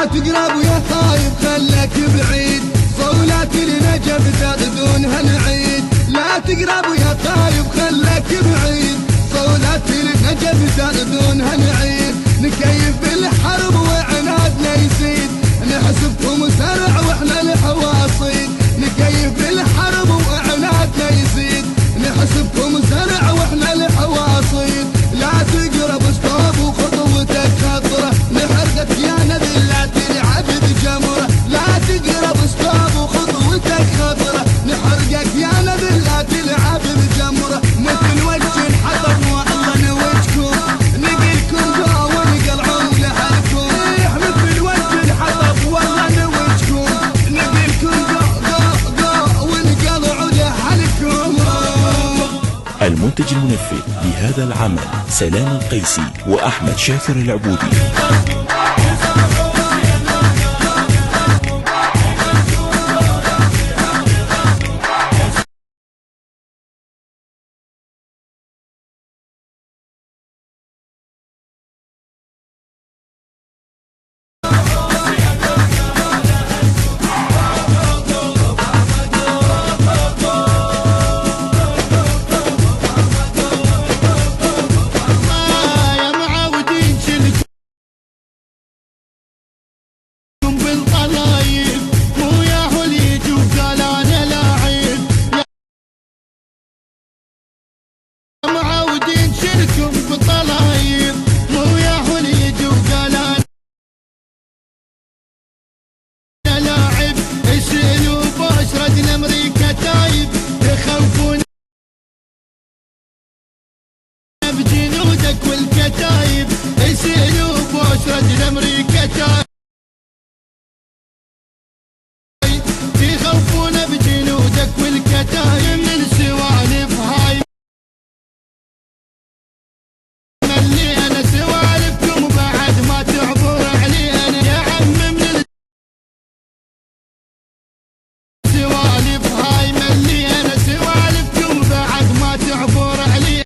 تقرب يا خايب خلك بعيد، صولات النجف تاخذونها العيد. لا تقرب يا خايب خلك بعيد، صولات النجف تاخذونها العيد. نكيف بالحرب وعنادنا يزيد، نحسبكم سرع واحنا الحواصيد. نكيف بالحرب وعنادنا يزيد، نحسبكم سرع واحنا الحواصيد. لا تقرب ستوب وخطوتك خطره، نحرقك يا نبي لا تلعب بجمره. لا تقرب ستوب وخطوتك خطره، نحرقك يا نبي لا تلعب بجمره. مثل وجه انحطب والله نوجكم، نقلكم جو ونقلعون لحالكم. مثل وجه انحطب والله نوجكم، نقلكم جو ونقلعون لحالكم. المنتج المنفذ لهذا العمل سلام القيسي وأحمد شاكر العبودي. بجنودك والكتايب يسألوا بوش رجل امريكا تايب. يخوفون بجنودك والكتايب من السوالف هاي. ملي انا سوالفكم بعد ما تعبر علي انا يا عم من السوالف هاي. ملي انا سوالفكم بعد ما تعبر علي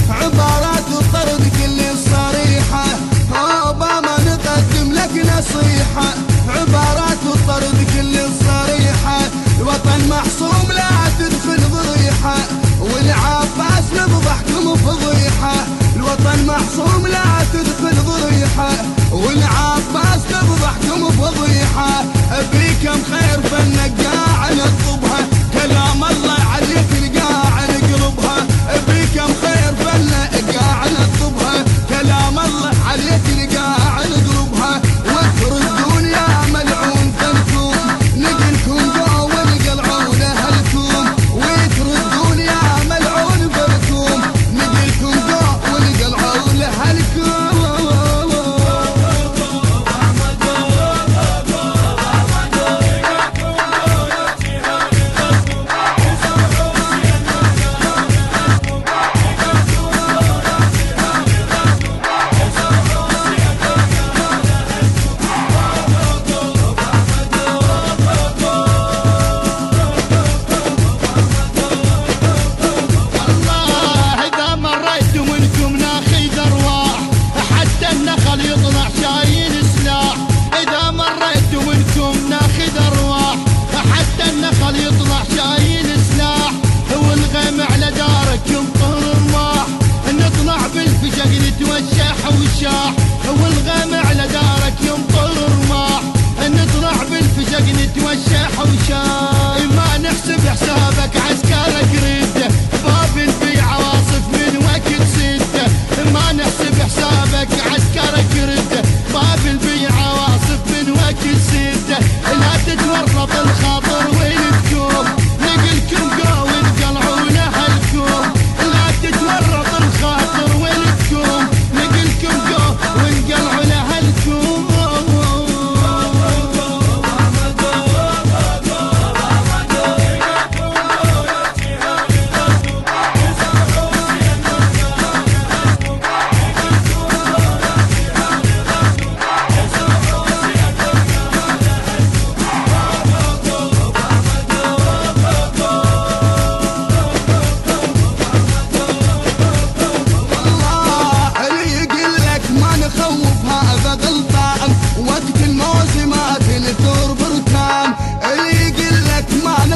عبارات الطرد كل الصريحة. اوباما نقدم لك نصيحة، عبارات الطرد كل الصريحة. الوطن محصوم لا تدخل ضريحة، والعباس نفضحكم فضيحة. الوطن محصوم لا تدخل ضريحة، والعباس نفضحكم فضيحة. بيكم خير فالنقاع نطلبها، كلام الله عليك القاع نقلبها. بيكم خير فالنقاع نطلبها، كلام الله عليك القاع نقلبها. وتردون يا ملعون فنكم، نقلكم جو ونقلعون اهلكم. وتردون يا ملعون فنكم، نقلكم جو ونقلعون اهلكم. وشاح، والغم على دارك يمطر رماح، نطلع بالفشق نتوشح وشاح، ما نحسب حسابك عسكرك رده، باب البيع عواصف من وقت سده، ما نحسب حسابك عسكرك رده، باب البيع عواصف من وقت سده، لا تتورط الخاطر والكوم، نقلكم قوي انقلعون اهلكم، لا تتورط الخاطر والكوم، نقلكم قوي وانقلعون اهلكم.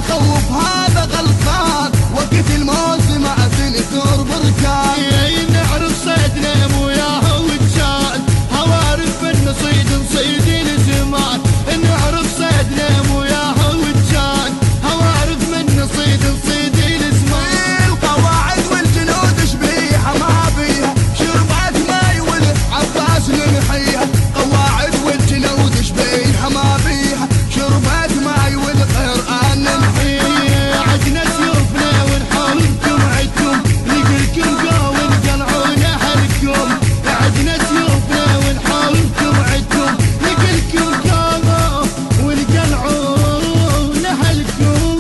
خوف هذا غلطان، وقت الموسم تنثر بركان. نعرف صيدنا موياه وجان، هوارف النصيد نصيد الزمان، نعرف صيدنا موياه وجان، هوارف من نصيد نصيد الزمان. القواعد والجنود شبيحة ما بيها، شربات ماي والعباس نمحيها، قواعد والجنود شبيحة ما بيها، شربات ماي والقرآن نمحيها. عدنا سيوفنا ونحولكم عدكم، نقلكم قوي ونقلعون اهلكم، عدنا سيوفنا ونحولكم عدكم، نقلكم قوي ونقلعون اهلكم.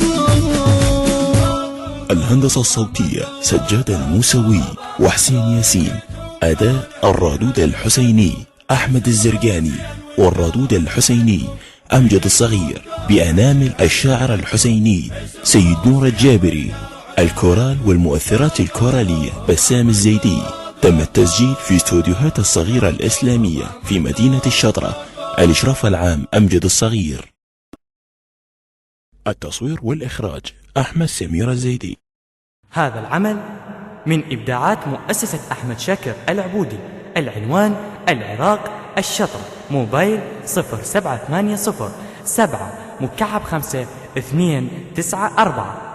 الهندسة الصوتية سجاد الموسوي وحسين ياسين. أداء الرادود الحسيني أحمد الزرقاني، والرادود الحسيني أمجد الصغير، بأنامل الشاعر الحسيني سيد نور الجابري. الكورال والمؤثرات الكورالية بسام الزيدي. تم التسجيل في استوديوهات الصغيرة الإسلامية في مدينة الشطرة. الإشراف العام أمجد الصغير. التصوير والإخراج أحمد سمير الزيدي. هذا العمل من إبداعات مؤسسة أحمد شاكر العبودي. العنوان: العراق، الشطرة. موبايل 0780 7 5 2 9 4.